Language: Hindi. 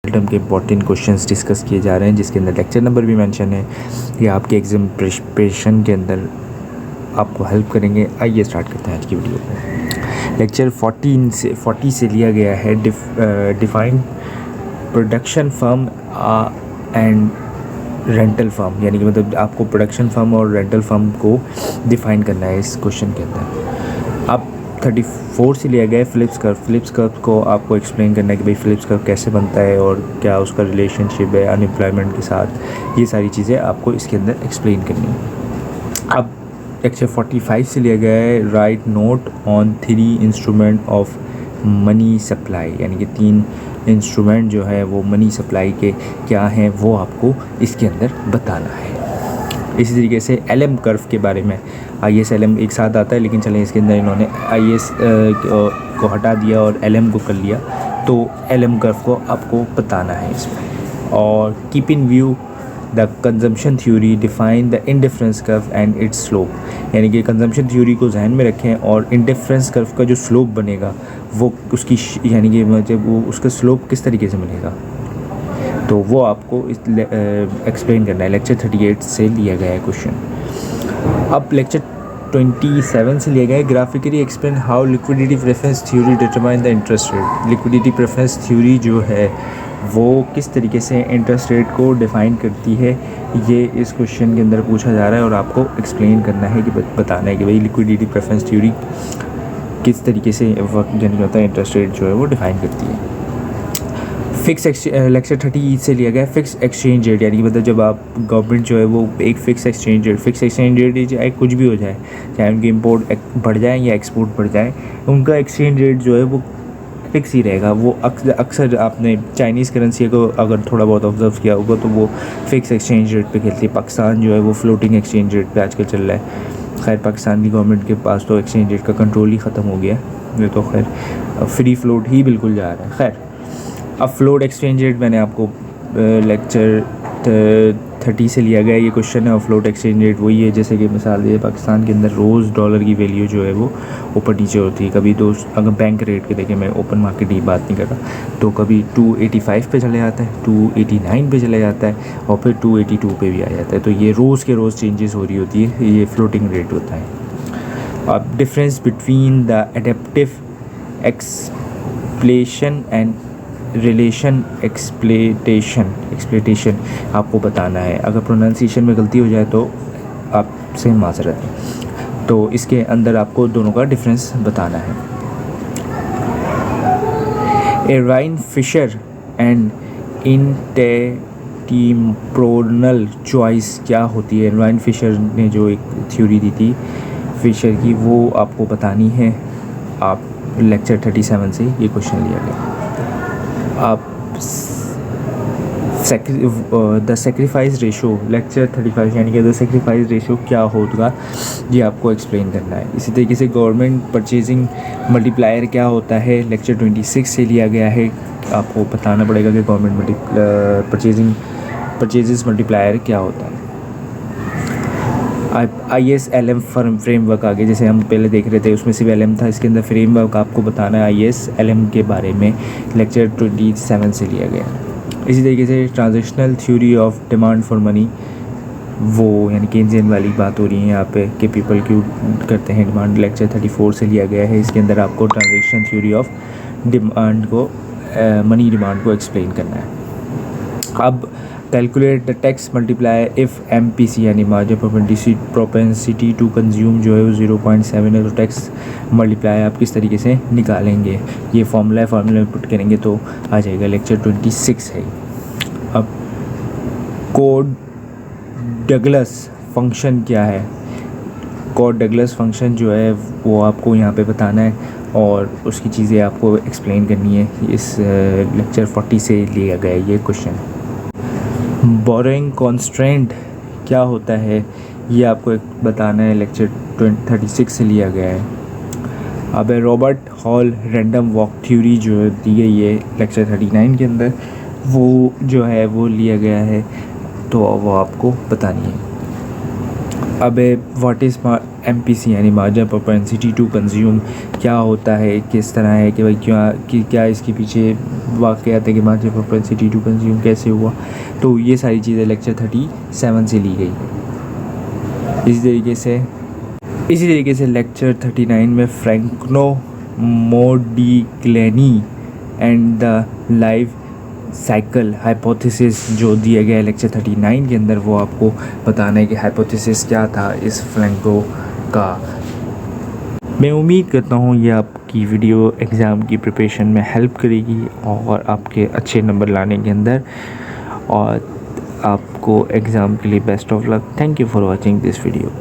मॉडल टर्म के इंपॉर्टेंट क्वेश्चंस डिस्कस किए जा रहे हैं, जिसके अंदर लेक्चर नंबर भी मेंशन है। ये आपके एग्जाम प्रिपरेशन के अंदर आपको हेल्प करेंगे। आइए स्टार्ट करते हैं आज की वीडियो को। लेक्चर 40 से लिया गया है define production firm and rental firm, यानी कि मतलब आपको प्रोडक्शन फर्म और रेंटल फर्म को डिफ़ाइन करना है इस क्वेश्चन के अंदर। अब 34 से लिया गया है फिलिप्स कर्व को आपको एक्सप्लेन करना है कि भाई फिलिप्स कर्व कैसे बनता है और क्या उसका रिलेशनशिप है अनएम्प्लॉयमेंट के साथ। ये सारी चीज़ें आपको इसके अंदर एक्सप्लेन करनी है। अब लेक्चर 45 से लिया गया है right note on 3 instrument of money supply, यानी कि 3 इंस्ट्रूमेंट जो है वो मनी सप्लाई के क्या हैं वो आपको इसके अंदर बताना है। इसी तरीके से एलएम कर्व के बारे में, आईएस एलएम एक साथ आता है, लेकिन चलें इसके अंदर इन्होंने आईएस को हटा दिया और एलएम को कर लिया, तो एलएम कर्व को आपको बताना है इसमें। और keep in view the consumption theory define the indifference curve and it's slope, यानी कि कंजम्पशन थ्योरी को जहन में रखें और इंडिफरेंस कर्व का जो स्लोप बनेगा वो उसकी यानी कि मतलब वो उसका स्लोप किस तरीके से बनेगा, तो वो आपको एक्सप्लेन करना है। लेक्चर 38 से लिया गया है क्वेश्चन। अब लेक्चर 27 से लिया गया है graphically explain how liquidity preference theory determine the interest rate. Liquidity preference theory जो है वो किस तरीके से इंटरेस्ट रेट को डिफ़ाइन करती है, ये इस क्वेश्चन के अंदर पूछा जा रहा है और आपको एक्सप्लेन करना है कि बताना है कि भाई लिक्विडिटी प्रेफरेंस थ्योरी किस तरीके से यानी होता है इंटरेस्ट रेट जो है वो डिफ़ाइन करती है। लेक्चर 30 से लिया गया है फिक्स एक्सचेंज रेट, यानी कि मतलब जब आप गवर्नमेंट जो है वो एक फ़िक्स एक्सचेंज रेट चाहे कुछ भी हो जाए, चाहे उनकी इंपोर्ट बढ़ जाए या एक्सपोर्ट बढ़ जाए, उनका एक्सचेंज रेट जो है वो फिक्स ही रहेगा। वो अक्सर आपने चाइनीज़ करेंसी को अगर थोड़ा बहुत ऑब्जर्व किया होगा तो वो फिक्स एक्सचेंज रेट पे खेलती है। पाकिस्तान जो है वो फ्लोटिंग एक्सचेंज रेट पे आजकल चल रहा है। खैर पाकिस्तान की गवर्नमेंट के पास तो एक्सचेंज रेट का कंट्रोल ही ख़त्म हो गया है, ये तो खैर फ्री फ्लोट ही बिल्कुल जा रहा है। खैर अब फ्लोट एक्सचेंज रेट मैंने आपको लेक्चर 30 से लिया गया ये क्वेश्चन है। और फ्लोट एक्सचेंज रेट वही है, जैसे कि मिसाल ये पाकिस्तान के अंदर रोज़ डॉलर की वैल्यू जो है वो ऊपर नीचे होती है। कभी तो अगर बैंक रेट के देखें, मैं ओपन मार्केट की बात नहीं कर रहा, तो कभी 285 पे चले जाता है, 289 पे चले जाता है और फिर 282 पे भी आ जाता है। तो ये रोज़ के रोज़ चेंजेस हो रही होती है, ये फ्लोटिंग रेट होता है। अब difference between the adaptive explanation and relation exploitation आपको बताना है। अगर प्रोनाउंसिएशन में गलती हो जाए तो आपसे माजरत है, तो इसके अंदर आपको दोनों का डिफरेंस बताना है। एराइन फिशर एंड इंटेम्पोरल चॉइस क्या होती है। एराइन फिशर ने जो एक थ्योरी दी थी फिशर की, वो आपको बतानी है। आप लेक्चर 37 से ये क्वेश्चन लिया गया। आप द सेक्रीफाइस रेशो लेक्चर 35, यानी कि द सेक्रीफाइस रेशो क्या होगा ये आपको एक्सप्लेन करना है। इसी तरीके से गवर्नमेंट परचेजिंग मल्टीप्लायर क्या होता है, लेक्चर 26 से लिया गया है। आपको बताना पड़ेगा कि गवर्नमेंट परचेजेस मल्टीप्लायर क्या होता है। आईएस एलएम फ्रेमवर्क आगे जैसे हम पहले देख रहे थे उसमें सिर्फ एलएम था, इसके अंदर फ्रेमवर्क आपको बताना है आईएस एलएम के बारे में। लेक्चर 27 से लिया गया। इसी तरीके से transitional theory of demand for money, वो यानी केन्जियन वाली बात हो रही है यहाँ पे कि पीपल क्यों करते हैं डिमांड, लेक्चर 34 से लिया गया है। इसके अंदर आपको ट्रांजिशनल थ्योरी ऑफ डिमांड को मनी डिमांड को एक्सप्लेन करना है। अब calculate the tax multiplier if MPC यानी मार्जिन प्रोपेंसिटी टू कंज्यूम जो है वो 0.7 है, तो टैक्स मल्टीप्लायर आप किस तरीके से निकालेंगे, ये फार्मूला पुट करेंगे तो आ जाएगा। लेक्चर 26 है। अब कोड डगलस फंक्शन क्या है, कोड डगलस फंक्शन जो है वो आपको यहाँ पे बताना है और उसकी चीज़ें आपको एक्सप्लेन करनी है। इस लेक्चर 40 से लिया गया ये क्वेश्चन। बोरोइंग कॉन्स्ट्रेंट क्या होता है ये आपको एक बताना है, लेक्चर 36 से लिया गया है। अब Robert hall random walk theory जो दी गई है लेक्चर 39 के अंदर, वो जो है वो लिया गया है, तो वो आपको बतानी है। अब व्हाट इज़ MPC यानी मार्जिनल प्रोपेंसिटी टू कंज्यूम क्या होता है, किस तरह है कि भाई क्या इसके पीछे वाक़यात है कि मार्जिनल प्रोपेंसिटी टू कंज्यूम कैसे हुआ। तो ये सारी चीज़ें लेक्चर 37 से ली गई है। इसी तरीके से लेक्चर 39 में Franco Modigliani and the life cycle hypothesis जो दिया गया है लेक्चर 39 के अंदर, वो आपको बताना है कि हाइपोथेसिस क्या था इस फ्रैंको का। मैं उम्मीद करता हूँ ये आपकी वीडियो एग्ज़ाम की प्रिपरेशन में हेल्प करेगी और आपके अच्छे नंबर लाने के अंदर, और आपको एग्ज़ाम के लिए best of luck. Thank you for watching this video.